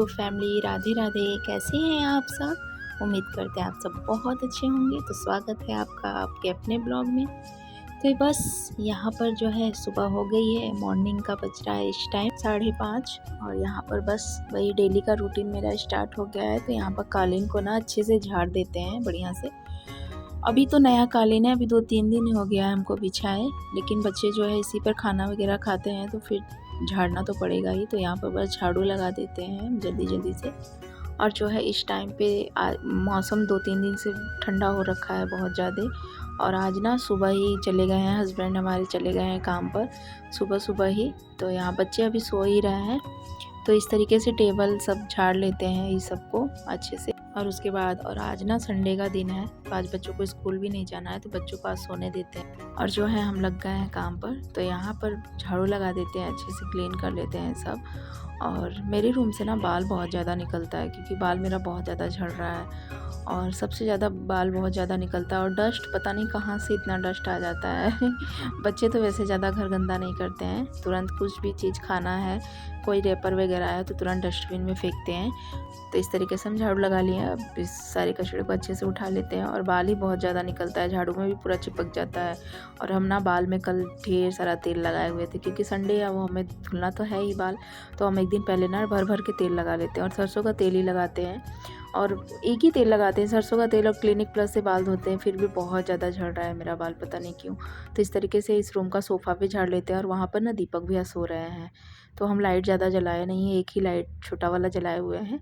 YouTube family, Radhe Radhe. कैसे हैं आप सब? उम्मीद करते हैं आप सब बहुत अच्छे होंगे। तो स्वागत है आपका आपके अपने ब्लॉग में। तो बस यहाँ पर जो है सुबह हो गई है, मॉर्निंग का बज रहा है इस टाइम 5:30 और यहाँ पर बस वही डेली का रूटीन मेरा स्टार्ट हो गया है। तो यहाँ पर कालीन को ना अच्छे से झाड़ देते हैं बढ़िया से। अभी तो नया कालीन है, अभी 2-3 दिन हो गया है हमको बिछाए, लेकिन बच्चे जो है इसी पर खाना वगैरह खाते हैं तो फिर झाड़ना तो पड़ेगा ही। तो यहाँ पर बस झाड़ू लगा देते हैं जल्दी जल्दी से। और जो है इस टाइम पे मौसम 2-3 दिन से ठंडा हो रखा है बहुत ज़्यादा। और आज ना सुबह ही चले गए हैं, हस्बैंड हमारे चले गए हैं काम पर सुबह सुबह ही। तो यहाँ बच्चे अभी सो ही रहे हैं। तो इस तरीके से टेबल सब झाड़ लेते हैं ये सबको अच्छे से। और उसके बाद और आज ना संडे का दिन है, तो आज बच्चों को स्कूल भी नहीं जाना है, तो बच्चों को आज सोने देते हैं। और जो है हम लग गए हैं काम पर। तो यहाँ पर झाड़ू लगा देते हैं, अच्छे से क्लीन कर लेते हैं सब। और मेरे रूम से ना बाल बहुत ज़्यादा निकलता है, क्योंकि बाल मेरा बहुत ज़्यादा झड़ रहा है और सबसे ज़्यादा बाल बहुत ज़्यादा निकलता है। और डस्ट पता नहीं कहाँ से इतना डस्ट आ जाता है बच्चे तो वैसे ज़्यादा घर गंदा नहीं करते हैं, तुरंत कुछ भी चीज़ खाना है, कोई रेपर वगैरह है तो तुरंत डस्टबिन में फेंकते हैं। तो इस तरीके से हम झाड़ू लगा लिए हैं। अब इस सारे कचरे को अच्छे से उठा लेते हैं। और बाल ही बहुत ज़्यादा निकलता है, झाड़ू में भी पूरा चिपक जाता है। और हम ना बाल में कल ढेर सारा तेल लगाए हुए थे, क्योंकि संडे है, वो हमें धुलना तो है ही बाल। तो हम एक दिन पहले ना भर भर के तेल लगा लेते हैं, और सरसों का तेल ही लगाते हैं। और एक ही तेल लगाते हैं, सरसों का तेल, और क्लिनिक प्लस से बाल धोते हैं। फिर भी बहुत ज़्यादा झड़ रहा है मेरा बाल, पता नहीं क्यों। तो इस तरीके से इस रूम का सोफ़ा भी झाड़ लेते हैं। और वहाँ पर ना दीपक भैया सो रहे हैं, तो हम लाइट ज़्यादा जलाए नहीं है, एक ही लाइट छोटा वाला जलाए हुए हैं।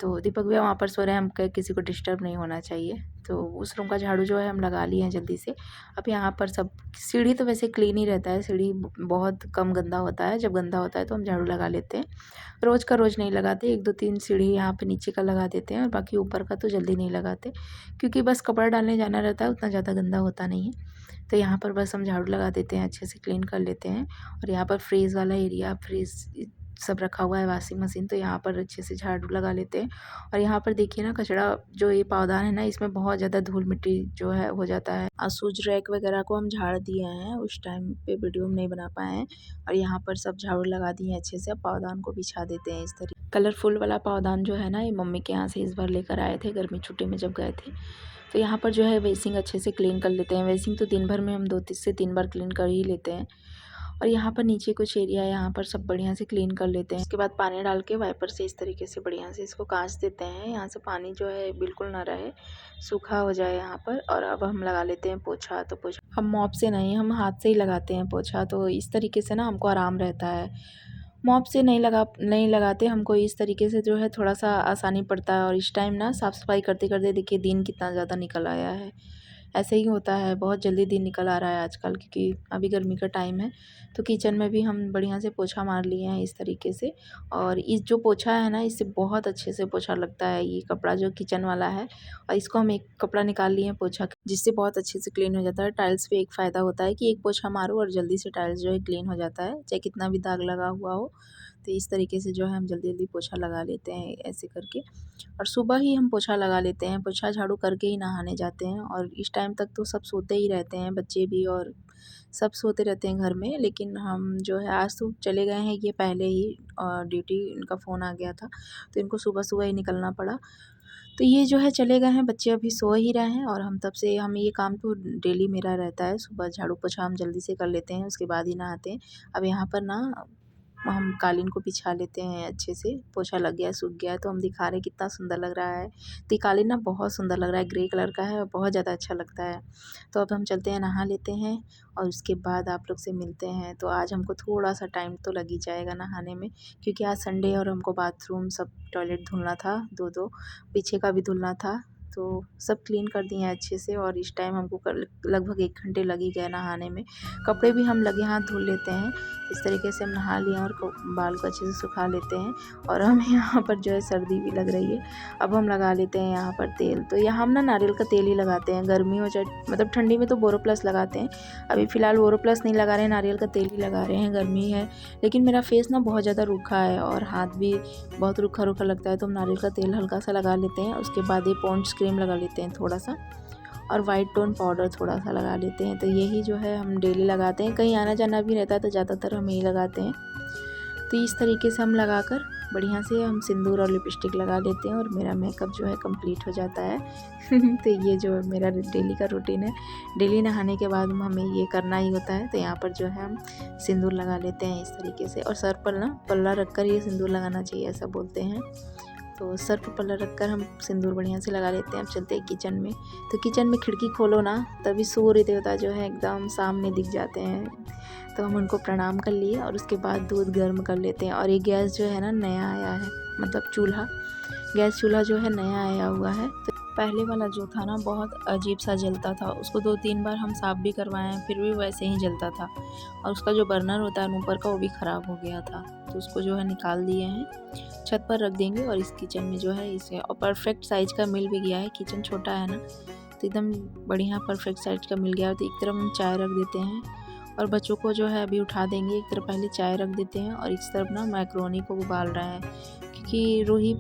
तो दीपक भैया वहाँ पर सो रहे हैं, हम कहे किसी को डिस्टर्ब नहीं होना चाहिए। तो उस रूम का झाड़ू जो है हम लगा लिए हैं जल्दी से। अब यहाँ पर सब सीढ़ी तो वैसे क्लीन ही रहता है, सीढ़ी बहुत कम गंदा होता है, जब गंदा होता है तो हम झाड़ू लगा लेते हैं। रोज़ का रोज़ नहीं लगाते, 1-2-3 सीढ़ी यहाँ पे नीचे का लगा देते हैं, और बाकी ऊपर का तो जल्दी नहीं लगाते, क्योंकि बस कपड़ा डालने जाना रहता है, उतना ज़्यादा गंदा होता नहीं है। तो यहाँ पर बस हम झाड़ू लगा देते हैं, अच्छे से क्लीन कर लेते हैं। और यहाँ पर फ्रीज़ वाला एरिया, फ्रीज़ सब रखा हुआ है, वॉशिंग मशीन, तो यहाँ पर अच्छे से झाड़ू लगा लेते हैं। और यहाँ पर देखिए ना, कचरा जो ये पावदान है ना, इसमें बहुत ज़्यादा धूल मिट्टी जो है हो जाता है। शूज रैक वगैरह को हम झाड़ दिए हैं, उस टाइम पे वीडियो में नहीं बना पाए हैं। और यहाँ पर सब झाड़ू लगा दिए हैं अच्छे से। अब पावदान को बिछा देते हैं इस तरीके। कलरफुल वाला पावदान जो है ना, ये मम्मी के यहाँ से इस बार लेकर आए थे गर्मी छुट्टी में जब गए थे। तो यहाँ पर जो है वेसिंग अच्छे से क्लीन कर लेते हैं। वेसिंग तो दिन भर में हम 2 से 3 बार क्लीन कर ही लेते हैं। और यहाँ पर नीचे कुछ एरिया है, यहाँ पर सब बढ़िया से क्लीन कर लेते हैं। उसके बाद पानी डाल के वाइपर से इस तरीके से बढ़िया से इसको कांच देते हैं, यहाँ से पानी जो है बिल्कुल ना रहे, सूखा हो जाए यहाँ पर। और अब हम लगा लेते हैं पोछा। तो पोछा हम मॉप से नहीं, हम हाथ से ही लगाते हैं पोछा। तो इस तरीके से ना हमको आराम रहता है। मॉप से नहीं लगाते, हमको इस तरीके से जो है थोड़ा सा आसानी पड़ता है। और इस टाइम ना साफ़ सफाई करते करते देखिए दिन कितना ज़्यादा निकल आया है। ऐसे ही होता है, बहुत जल्दी दिन निकल आ रहा है आजकल, क्योंकि अभी गर्मी का टाइम है। तो किचन में भी हम बढ़िया से पोछा मार लिए हैं इस तरीके से। और इस जो पोछा है ना, इससे बहुत अच्छे से पोछा लगता है, ये कपड़ा जो किचन वाला है। और इसको हम एक कपड़ा निकाल लिए हैं पोछा, जिससे बहुत अच्छे से क्लीन हो जाता है। टाइल्स पे एक फ़ायदा होता है कि एक पोछा मारो और जल्दी से टाइल्स जो है क्लीन हो जाता है, चाहे कितना भी दाग लगा हुआ हो। तो इस तरीके से जो है हम जल्दी जल्दी पोछा लगा लेते हैं ऐसे करके। और सुबह ही हम पोछा लगा लेते हैं, पोछा झाड़ू करके ही नहाने जाते हैं। और इस टाइम तक तो सब सोते ही रहते हैं, बच्चे भी और सब सोते रहते हैं घर में। लेकिन हम जो है आज तो चले गए हैं ये पहले ही, ड्यूटी इनका फ़ोन आ गया था, तो इनको सुबह सुबह ही निकलना पड़ा। तो ये जो है चले गए हैं, बच्चे अभी सो ही रहे हैं। और हम तब से हम ये काम तो डेली मेरा रहता है, सुबह झाड़ू पोछा हम जल्दी से कर लेते हैं, उसके बाद ही नहाते हैं। अब यहाँ पर ना हम कालीन को बिछा लेते हैं अच्छे से, पोछा लग गया, सूख गया है, तो हम दिखा रहे हैं कितना सुंदर लग रहा है। तो ये कालीन ना बहुत सुंदर लग रहा है, ग्रे कलर का है और बहुत ज़्यादा अच्छा लगता है। तो अब हम चलते हैं नहा लेते हैं, और उसके बाद आप लोग से मिलते हैं। तो आज हमको थोड़ा सा टाइम तो लग ही जाएगा नहाने में, क्योंकि आज संडे है और हमको बाथरूम सब टॉयलेट धुलना था, 2-2 पीछे का भी धुलना था। तो सब क्लीन कर दिए हैं अच्छे से। और इस टाइम हमको लगभग 1 घंटे लग ही गए नहाने में। कपड़े भी हम लगे हाथ धुल लेते हैं, इस तरीके से हम नहा लिए और बाल को अच्छे से सुखा लेते हैं। और हमें यहाँ पर जो है सर्दी भी लग रही है। अब हम लगा लेते हैं यहाँ पर तेल। तो यहाँ हम ना नारियल का तेल ही लगाते हैं, गर्मी हो चाहे मतलब ठंडी में तो बोरोप्लस लगाते हैं। अभी फ़िलहाल बोरोप्लस नहीं लगा रहे हैं, नारियल का तेल ही लगा रहे हैं, गर्मी है। लेकिन मेरा फेस ना बहुत ज़्यादा रूखा है और हाथ भी बहुत रूखा रूखा लगता है, तो हम नारियल का तेल हल्का सा लगा लेते हैं। उसके बाद ये पॉन्ड्स क्रीम लगा लेते हैं थोड़ा सा, और वाइट टोन पाउडर थोड़ा सा लगा लेते हैं। तो यही जो है हम डेली लगाते हैं, कहीं आना जाना भी रहता है तो ज़्यादातर हम यही लगाते हैं। तो इस तरीके से हम लगाकर बढ़िया से हम सिंदूर और लिपस्टिक लगा लेते हैं और मेरा मेकअप जो है कंप्लीट हो जाता है। तो ये जो मेरा डेली का रूटीन है, डेली नहाने के बाद हमें ये करना ही होता है। तो यहाँ पर जो है हम सिंदूर लगा लेते हैं इस तरीके से, और सर पर ना पल्ला रखकर ये सिंदूर लगाना चाहिए, ऐसा बोलते हैं। तो सर पर पल्ला रखकर हम सिंदूर बढ़िया से लगा लेते हैं। अब चलते हैं किचन में। तो किचन में खिड़की खोलो ना, तभी सूर्य देवता जो है एकदम सामने दिख जाते हैं। तो हम उनको प्रणाम कर लिए और उसके बाद दूध गर्म कर लेते हैं। और ये गैस जो है ना नया आया है, मतलब चूल्हा, गैस चूल्हा जो है नया आया हुआ है। तो पहले वाला जो था ना बहुत अजीब सा जलता था, उसको 2-3 बार हम साफ़ भी करवाए हैं, फिर भी वैसे ही जलता था। और उसका जो बर्नर होता है ऊपर का, वो भी ख़राब हो गया था। तो उसको जो है निकाल दिए हैं, छत पर रख देंगे। और इस किचन में जो है इसे, और परफेक्ट साइज़ का मिल भी गया है, किचन छोटा है ना, तो एकदम बढ़िया परफेक्ट साइज़ का मिल गया। तो एक तरफ हम चाय रख देते हैं और बच्चों को जो है अभी उठा देंगे। एक तरफ पहले चाय रख देते हैं और इस तरफ ना मैक्रोनी को उबाल रहा है, क्योंकि रूही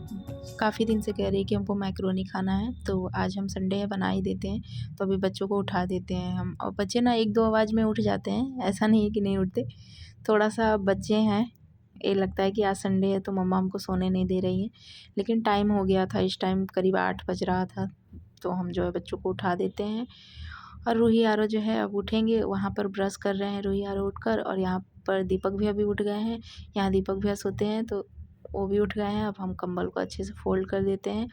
काफ़ी दिन से कह रही है कि हमको मैक्रोनी खाना है। तो आज हम संडे है, बना ही देते हैं। तो अभी बच्चों को उठा देते हैं हम, और बच्चे ना 1-2 आवाज़ में उठ जाते हैं, ऐसा नहीं है कि नहीं उठते। थोड़ा सा बच्चे हैं, ये लगता है कि आज संडे है तो मम्मा हमको सोने नहीं दे रही है। लेकिन टाइम हो गया था, इस टाइम करीब 8 बज रहा था। तो हम जो है बच्चों को उठा देते हैं और रूही आरो जो है अब उठेंगे। वहाँ पर ब्रश कर रहे हैं रूही आरो उठकर, और यहाँ पर दीपक भैया भी उठ गए हैं। यहाँ दीपक भैया सोते हैं तो वो भी उठ गए हैं। अब हम कंबल को अच्छे से फ़ोल्ड कर देते हैं,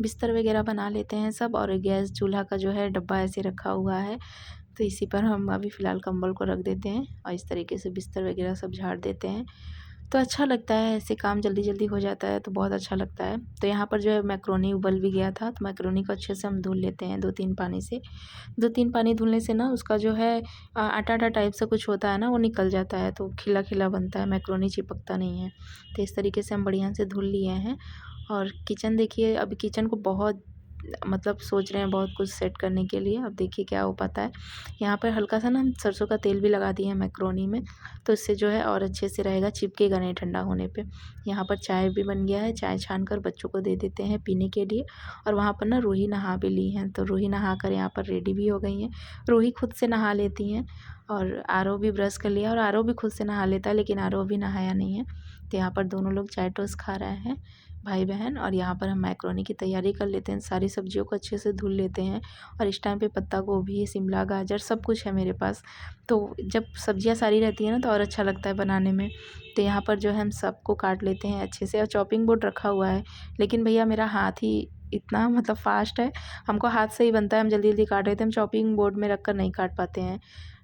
बिस्तर वगैरह बना लेते हैं सब। और गैस चूल्हा का जो है डब्बा ऐसे रखा हुआ है, तो इसी पर हम अभी फ़िलहाल कंबल को रख देते हैं और इस तरीके से बिस्तर वगैरह सब झाड़ देते हैं। तो अच्छा लगता है, ऐसे काम जल्दी जल्दी हो जाता है तो बहुत अच्छा लगता है। तो यहाँ पर जो है मैक्रोनी उबल भी गया था, तो मैक्रोनी को अच्छे से हम धुल लेते हैं 2-3 पानी से। 2-3 पानी धुलने से ना उसका जो है आटा-आटा टाइप से कुछ होता है ना, वो निकल जाता है, तो खिला-खिला बनता है, मैक्रोनी चिपकता नहीं है। तो इस तरीके से हम बढ़िया से धुल लिए हैं। और किचन देखिए, अभी किचन को बहुत मतलब सोच रहे हैं बहुत कुछ सेट करने के लिए, अब देखिए क्या हो पाता है। यहाँ पर हल्का सा ना हम सरसों का तेल भी लगा दिए हैं मैक्रोनी में, तो इससे जो है और अच्छे से रहेगा, चिपकेगा नहीं ठंडा होने पे। यहाँ पर चाय भी बन गया है, चाय छान कर बच्चों को दे देते हैं पीने के लिए। और वहाँ पर ना रूही नहा भी ली हैं, तो रूही नहा कर यहाँ पर रेडी भी हो गई हैं। रूही खुद से नहा लेती हैं और आरव भी ब्रश कर लिया, और आरव भी खुद से नहा लेता है, लेकिन आरव अभी नहाया नहीं है। तो यहाँ पर दोनों लोग चाय टोस्ट खा रहे हैं, भाई बहन। और यहाँ पर हम मैक्रोनी की तैयारी कर लेते हैं, सारी सब्जियों को अच्छे से धुल लेते हैं। और इस टाइम पे पत्ता गोभी, शिमला, गाजर सब कुछ है मेरे पास। तो जब सब्जियाँ सारी रहती हैं ना तो और अच्छा लगता है बनाने में। तो यहाँ पर जो है हम सबको काट लेते हैं अच्छे से, और चॉपिंग बोर्ड रखा हुआ है, लेकिन भैया मेरा हाथ ही इतना मतलब फ़ास्ट है, हमको हाथ से ही बनता है, हम जल्दी जल्दी काट लेते हैं, हम चॉपिंग बोर्ड में रख कर नहीं काट पाते हैं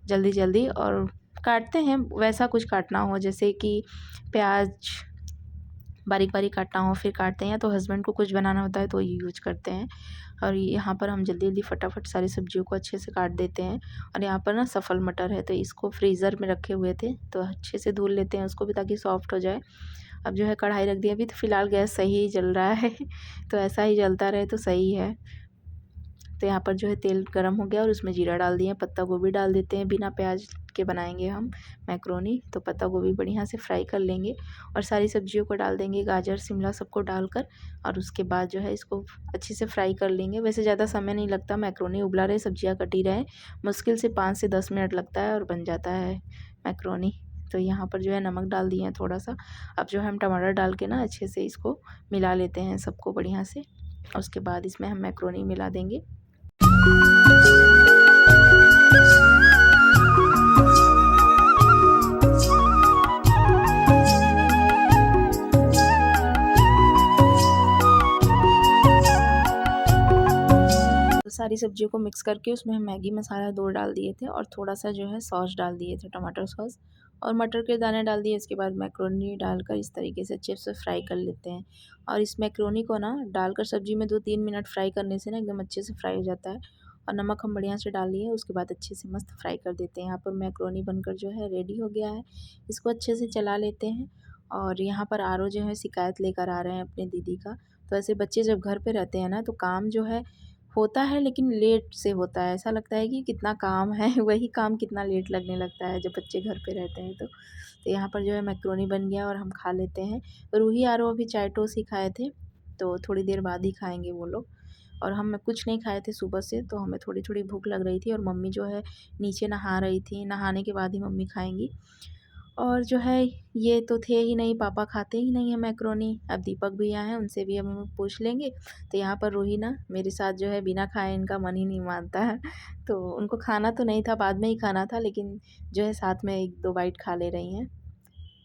जल्दी जल्दी। और काटते हैं वैसा कुछ काटना हो, जैसे कि प्याज बारीक बारीक काटना हो फिर काटते हैं, या तो हस्बैंड को कुछ बनाना होता है तो ये यूज करते हैं। और यहाँ पर हम जल्दी जल्दी फटाफट सारी सब्जियों को अच्छे से काट देते हैं। और यहाँ पर ना सफल मटर है, तो इसको फ्रीज़र में रखे हुए थे, तो अच्छे से धुल लेते हैं उसको भी ताकि सॉफ्ट हो जाए। अब जो है कढ़ाई रख दी, अभी तो फ़िलहाल गैस सही ही जल रहा है तो ऐसा ही जलता रहे तो सही है। तो यहाँ पर जो है तेल गरम हो गया और उसमें जीरा डाल दिए, पत्ता गोभी डाल देते हैं, बिना प्याज के बनाएंगे हम मैक्रोनी, तो पत्ता गोभी बढ़िया से फ्राई कर लेंगे और सारी सब्जियों को डाल देंगे, गाजर शिमला सबको डालकर। और उसके बाद जो है इसको अच्छे से फ्राई कर लेंगे। वैसे ज़्यादा समय नहीं लगता, मैक्रोनी उबला रहे, सब्जियाँ कटी रहे, मुश्किल से 5 से 10 मिनट लगता है और बन जाता है मैक्रोनी। तो यहाँ पर जो है नमक डाल दिए हैं थोड़ा सा। अब जो है हम टमाटर डाल के ना अच्छे से इसको मिला लेते हैं सबको बढ़िया से, और उसके बाद इसमें हम मैक्रोनी मिला देंगे। तो सारी सब्जियों को मिक्स करके उसमें हम मैगी मसाला 2 डाल दिए थे और थोड़ा सा जो है सॉस डाल दिए थे, टमाटर सॉस, और मटर के दाने डाल दिए। इसके बाद मैक्रोनी डालकर इस तरीके से अच्छे से फ्राई कर लेते हैं। और इस मैक्रोनी को ना डालकर सब्जी में 2-3 मिनट फ्राई करने से ना एकदम अच्छे से फ्राई हो जाता है। और नमक हम बढ़िया से डाल लिए, उसके बाद अच्छे से मस्त फ्राई कर देते हैं। यहाँ पर मैक्रोनी बनकर जो है रेडी हो गया है, इसको अच्छे से चला लेते हैं। और यहाँ पर आरो जो है शिकायत लेकर आ रहे हैं अपने दीदी का। तो ऐसे बच्चे जब घर पे रहते हैं ना तो काम जो है होता है, लेकिन लेट से होता है, ऐसा लगता है कि कितना काम है वही काम कितना लेट लगने लगता है जब बच्चे घर पे रहते हैं तो। यहाँ पर जो है मैक्रोनी बन गया और हम खा लेते हैं। रूही आरो अभी चाय टोस्ट ही खाए थे, तो थोड़ी देर बाद ही खाएंगे वो लोग। और हम कुछ नहीं खाए थे सुबह से, तो हमें थोड़ी थोड़ी भूख लग रही थी, और मम्मी जो है नीचे नहा रही थी, नहाने के बाद ही मम्मी खाएंगी। और जो है ये तो थे ही नहीं, पापा खाते ही नहीं है मैक्रोनी। अब दीपक भैया हैं, उनसे भी हम पूछ लेंगे। तो यहाँ पर रूही ना मेरे साथ जो है बिना खाए इनका मन ही नहीं मानता है। तो उनको खाना तो नहीं था, बाद में ही खाना था, लेकिन जो है साथ में 1-2 बाइट खा ले रही हैं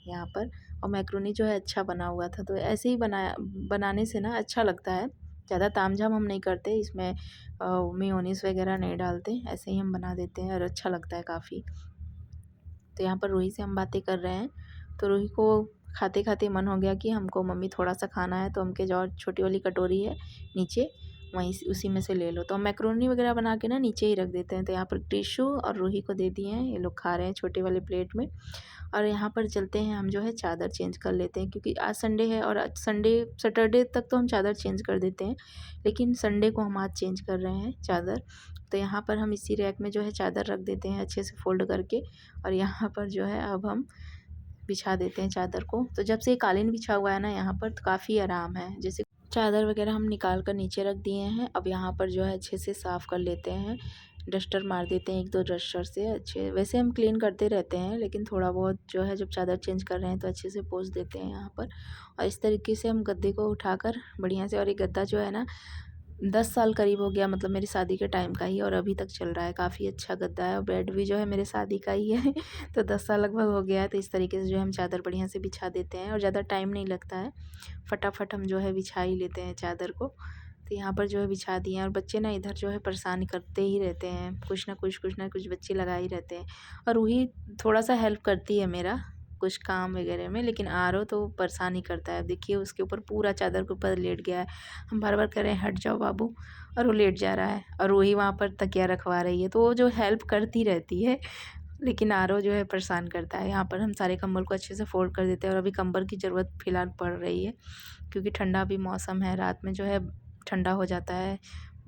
यहाँ पर। और मैक्रोनी जो है अच्छा बना हुआ था, तो ऐसे ही बनाने से ना अच्छा लगता है। ज़्यादा तामझाम हम नहीं करते इसमें, मेयोनीज़ वगैरह नहीं डालते, ऐसे ही हम बना देते हैं और अच्छा लगता है काफ़ी। तो यहाँ पर रूही से हम बातें कर रहे हैं, तो रूही को खाते खाते मन हो गया कि हमको मम्मी थोड़ा सा खाना है, तो हमके जो छोटी वाली कटोरी है नीचे, वहीं से उसी में से ले लो। तो हम मैक्रोनी वगैरह बना के ना नीचे ही रख देते हैं। तो यहाँ पर टिशू और रूही को दे दिए हैं, ये लोग खा रहे हैं छोटे वाले प्लेट में। और यहाँ पर चलते हैं, हम जो है चादर चेंज कर लेते हैं, क्योंकि आज संडे है और आज सैटरडे तक तो हम चादर चेंज कर देते हैं, लेकिन संडे को हम आज चेंज कर रहे हैं चादर। तो यहाँ पर हम इसी रैक में जो है चादर रख देते हैं अच्छे से फ़ोल्ड करके, और यहाँ पर जो है अब हम बिछा देते हैं चादर को। तो जब से ये कालीन बिछा हुआ है ना यहाँ पर, तो काफ़ी आराम है। जैसे चादर वगैरह हम निकाल कर नीचे रख दिए हैं, अब यहाँ पर जो है अच्छे से साफ़ कर लेते हैं, डस्टर मार देते हैं 1-2 डस्टर से अच्छे। वैसे हम क्लीन करते रहते हैं, लेकिन थोड़ा बहुत जो है जब चादर चेंज कर रहे हैं तो अच्छे से पोंछ देते हैं यहाँ पर। और इस तरीके से हम गद्दे को उठाकर बढ़िया से, और ये गद्दा जो है ना 10 साल करीब हो गया, मतलब मेरी शादी के टाइम का ही, और अभी तक चल रहा है। काफ़ी अच्छा गद्दा है, और बेड भी जो है मेरे शादी का ही है तो 10 साल लगभग हो गया है। तो इस तरीके से जो है हम चादर बढ़िया से बिछा देते हैं, और ज़्यादा टाइम नहीं लगता है, फटाफट हम जो है बिछा ही लेते हैं चादर को। तो यहाँ पर जो है बिछा दिए हैं, और बच्चे ना इधर जो है परेशान करते ही रहते हैं, कुछ ना कुछ बच्चे लगा ही रहते हैं। और वही थोड़ा सा हेल्प करती है मेरा कुछ काम वगैरह में, लेकिन आरो तो परेशान ही करता है। देखिए उसके ऊपर पूरा चादर के ऊपर लेट गया है, हम बार बार कह रहे हैं हट जाओ बाबू, और वो लेट जा रहा है, और वही वहाँ पर तकिया रखवा रही है। तो वो जो हेल्प करती रहती है, लेकिन आरो जो है परेशान करता है। यहाँ पर हम सारे कंबल को अच्छे से फोल्ड कर देते हैं, और अभी कंबल की ज़रूरत फ़िलहाल पड़ रही है, क्योंकि ठंडा भी मौसम है, रात में जो है ठंडा हो जाता है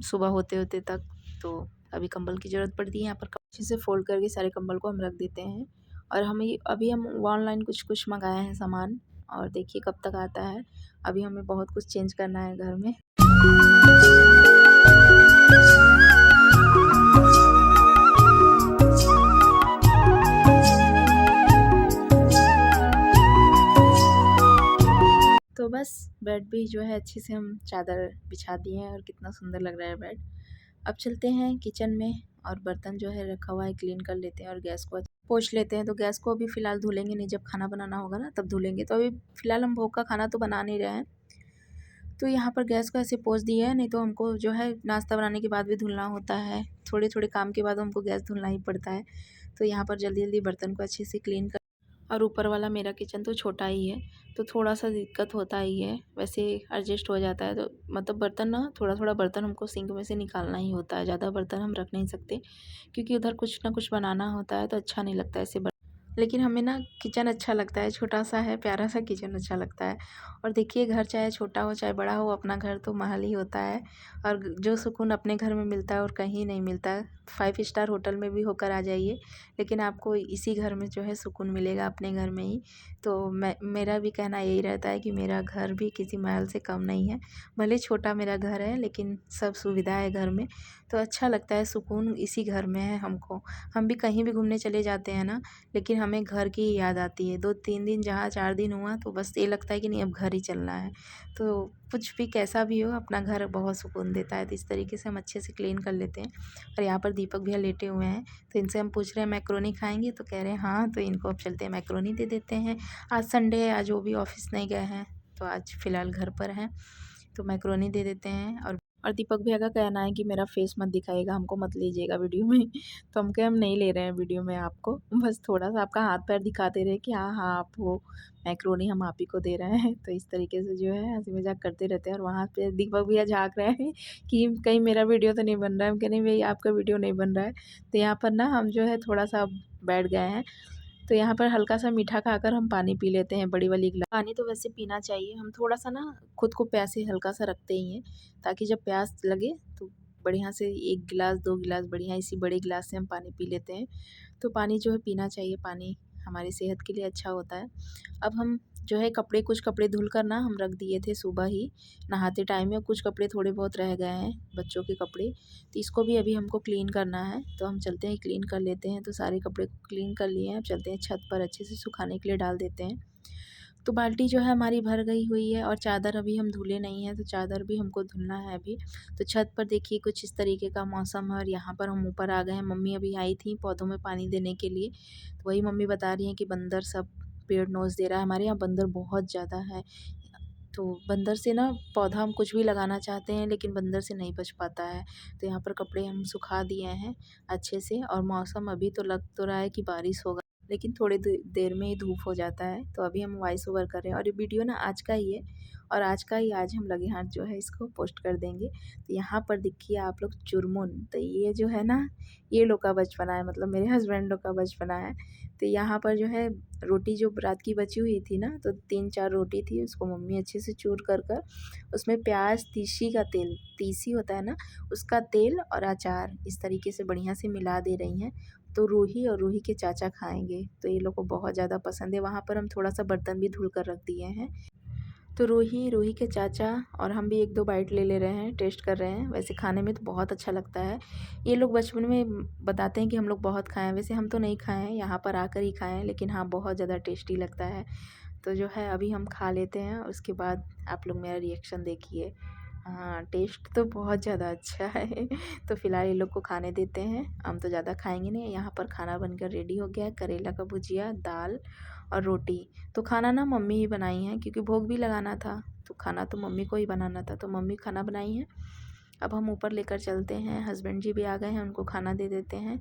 सुबह होते होते तक। तो अभी कंबल की ज़रूरत पड़ती है। यहाँ पर अच्छे से फ़ोल्ड करके सारे कंबल को हम रख देते हैं। और हमें अभी हम ऑनलाइन कुछ कुछ मंगाए हैं सामान, और देखिए कब तक आता है। अभी हमें बहुत कुछ चेंज करना है घर में। तो बस बेड भी जो है अच्छे से हम चादर बिछा दिए हैं, और कितना सुंदर लग रहा है बेड। अब चलते हैं किचन में, और बर्तन जो है रखा हुआ है क्लीन कर लेते हैं, और गैस को पोंछ लेते हैं। तो गैस को अभी फ़िलहाल धुलेंगे नहीं, जब खाना बनाना होगा ना तब धुलेंगे। तो अभी फ़िलहाल हम भोग का खाना तो बना नहीं रहे हैं, तो यहाँ पर गैस को ऐसे पोंछ दिया है। नहीं तो हमको जो है नाश्ता बनाने के बाद भी धुलना होता है, थोड़े थोड़े काम के बाद हमको गैस धुलना ही पड़ता है। तो यहाँ पर जल्दी जल्दी बर्तन को अच्छे से क्लीन कर, और ऊपर वाला मेरा किचन तो छोटा ही है, तो थोड़ा-सा दिक्कत होता ही है, वैसे एडजस्ट हो जाता है। तो मतलब बर्तन ना थोड़ा-थोड़ा बर्तन हमको सिंक में से निकालना ही होता है, ज़्यादा बर्तन हम रख नहीं सकते, क्योंकि उधर कुछ ना कुछ बनाना होता है, तो अच्छा नहीं लगता ऐसे लेकिन हमें ना किचन अच्छा लगता है, छोटा-सा है, प्यारा-सा किचन अच्छा लगता है। और देखिए घर चाहे छोटा हो चाहे बड़ा हो, अपना घर तो महल ही होता है, और जो सुकून अपने घर में मिलता है और कहीं नहीं मिलता है। 5 स्टार होटल में भी होकर आ जाइए, लेकिन आपको इसी घर में जो है सुकून मिलेगा, अपने घर में ही। तो मेरा भी कहना यही रहता है कि मेरा घर भी किसी महल से कम नहीं है। भले छोटा मेरा घर है, लेकिन सब सुविधा है घर में, तो अच्छा लगता है, सुकून इसी घर में है हमको। हम भी कहीं भी घूमने चले जाते हैं ना, लेकिन हमें घर की ही याद आती है। 2-3 दिन जहाँ 4 दिन हुआ, तो बस ये लगता है कि नहीं अब घर ही चलना है। तो कुछ भी कैसा भी हो, अपना घर बहुत सुकून देता है। तो इस तरीके से हम अच्छे से क्लीन कर लेते हैं। और यहाँ पर दीपक भैया लेटे हुए हैं, तो इनसे हम पूछ रहे हैं मैक्रोनी खाएँगे? तो कह रहे हैं हाँ, तो इनको अब चलते हैं मैक्रोनी दे देते हैं। आज संडे है, आज वो भी ऑफ़िस नहीं गए हैं, तो आज फ़िलहाल घर पर हैं, तो मैक्रोनी दे देते हैं। और दीपक भैया का कहना है कि मेरा फेस मत दिखाइएगा, हमको मत लीजिएगा वीडियो में। तो हम कहे हम नहीं ले रहे हैं वीडियो में आपको, बस थोड़ा-सा आपका हाथ-पैर दिखाते रहे कि हाँ, हाँ, आप वो मैक्रोनी हम आप ही को दे रहे हैं। तो इस तरीके से जो है हँसी-मज़ाक करते रहते हैं, और वहाँ पे दीपक भैया झाँक रहे हैं कि कहीं मेरा वीडियो तो नहीं बन रहा है। हम कहे नहीं भई आपका वीडियो नहीं बन रहा है। तो यहाँ पर ना हम जो है थोड़ा-सा बैठ गए हैं, तो यहाँ पर हल्का-सा मीठा खाकर हम पानी पी लेते हैं, बड़ी वाली गिलास। पानी तो वैसे पीना चाहिए, हम थोड़ा-सा ना खुद को प्यासे हल्का-सा रखते ही हैं, ताकि जब प्यास लगे तो बढ़िया से 1 गिलास 2 गिलास बढ़िया इसी बड़े गिलास से हम पानी पी लेते हैं। तो पानी जो है पीना चाहिए, पानी हमारी सेहत के लिए अच्छा होता है। अब हम जो है कपड़े, कुछ कपड़े धुल कर ना हम रख दिए थे सुबह ही नहाते टाइम में, कुछ कपड़े थोड़े बहुत रह गए हैं बच्चों के कपड़े, तो इसको भी अभी हमको क्लीन करना है। तो हम चलते हैं क्लीन कर लेते हैं। तो सारे कपड़े को क्लीन कर लिए हैं, अब चलते हैं छत पर अच्छे से सुखाने के लिए डाल देते हैं। तो बाल्टी जो है हमारी भर गई हुई है और चादर अभी हम धुले नहीं हैं, तो चादर भी हमको धुलना है अभी। तो छत पर देखिए कुछ इस तरीके का मौसम है और यहाँ पर हम ऊपर आ गए हैं। मम्मी अभी आई थी पौधों में पानी देने के लिए, तो वही मम्मी बता रही हैं कि बंदर सब पेड़ नोच दे रहा है। हमारे यहाँ बंदर बहुत ज़्यादा है, तो बंदर से ना पौधा हम कुछ भी लगाना चाहते हैं लेकिन बंदर से नहीं बच पाता है। तो यहाँ पर कपड़े हम सुखा दिए हैं अच्छे से, और मौसम अभी तो लग तो रहा है कि बारिश होगा, लेकिन थोड़ी देर में ही धूप हो जाता है। तो अभी हम वॉइस ओवर कर रहे हैं और ये वीडियो ना आज का ही है, और आज का ही आज हम लगे हाथ जो है इसको पोस्ट कर देंगे। तो यहाँ पर देखिए आप लोग चुरमुन, तो ये जो है ना ये लोग का बचपना है, मतलब मेरे हस्बैंड लोग का बचपना है। तो यहाँ पर जो है रोटी जो रात की बची हुई थी ना, तो 3-4 रोटी थी, उसको मम्मी अच्छे से चूर कर उसमें प्याज, तीसी का तेल, तीसी होता है ना, उसका तेल और अचार इस तरीके से बढ़िया से मिला दे रही हैं। तो रूही और रूही के चाचा खाएंगे, तो ये लोग को बहुत ज़्यादा पसंद है। वहाँ पर हम थोड़ा सा बर्तन भी धुल कर रख दिए हैं। तो रूही, रूही के चाचा और हम भी 1-2 बाइट ले ले रहे हैं, टेस्ट कर रहे हैं। वैसे खाने में तो बहुत अच्छा लगता है। ये लोग बचपन में बताते हैं कि हम लोग बहुत खाए हैं, वैसे हम तो नहीं खाए हैं, यहाँ पर आकर ही खाए हैं, लेकिन हाँ बहुत ज़्यादा टेस्टी लगता है। तो जो है अभी हम खा लेते हैं, उसके बाद आप लोग मेरा रिएक्शन देखिए। हाँ, टेस्ट तो बहुत ज़्यादा अच्छा है। तो फ़िलहाल ये लोग को खाने देते हैं, हम तो ज़्यादा खाएँगे नहीं। यहाँ पर खाना बनकर रेडी हो गया है, करेला का भुजिया, दाल और रोटी। तो खाना ना मम्मी ही बनाई हैं, क्योंकि भोग भी लगाना था, तो खाना तो मम्मी को ही बनाना था, तो मम्मी खाना बनाई हैं। अब हम ऊपर लेकर चलते हैं, हस्बैंड जी भी आ गए हैं, उनको खाना दे देते हैं।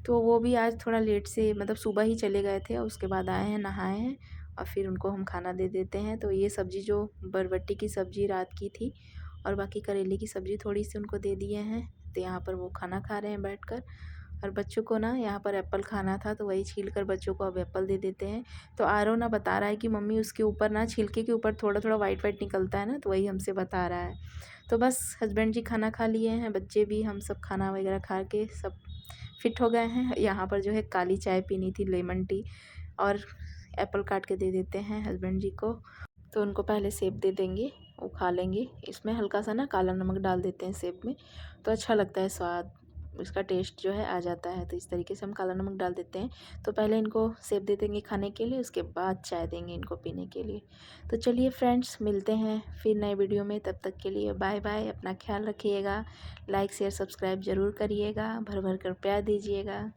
तो वो भी आज थोड़ा लेट से, मतलब सुबह ही चले गए थे और उसके बाद आए हैं, नहाए हैं और फिर उनको हम खाना दे देते हैं। तो ये सब्ज़ी जो बरबट्टी की सब्ज़ी रात की थी और बाकी करेले की सब्ज़ी थोड़ी सी उनको दे दिए हैं। तो यहाँ पर वो खाना खा रहे हैं बैठकर, और बच्चों को ना यहाँ पर एप्पल खाना था, तो वही छील कर बच्चों को अब एप्पल दे देते हैं। तो आरव ना बता रहा है कि मम्मी उसके ऊपर ना, छिलके के ऊपर थोड़ा थोड़ा वाइट वाइट निकलता है ना, तो वही हमसे बता रहा है। तो बस हस्बैंड जी खाना खा लिए हैं, बच्चे भी, हम सब खाना वगैरह खा के सब फिट हो गए हैं। यहाँ पर जो है काली चाय पीनी थी, लेमन टी, और एप्पल काट के दे देते हैं हस्बैंड जी को। तो उनको पहले सेब दे देंगे, वो खा लेंगे। इसमें हल्का सा ना काला नमक डाल देते हैं सेब में, तो अच्छा लगता है स्वाद, उसका टेस्ट जो है आ जाता है। तो इस तरीके से हम काला नमक डाल देते हैं। तो पहले इनको सेब दे देंगे खाने के लिए, उसके बाद चाय देंगे इनको पीने के लिए। तो चलिए फ्रेंड्स, मिलते हैं फिर नए वीडियो में, तब तक के लिए बाय बाय। अपना ख्याल रखिएगा, लाइक शेयर सब्सक्राइब ज़रूर करिएगा, भर भर कर प्यार दीजिएगा।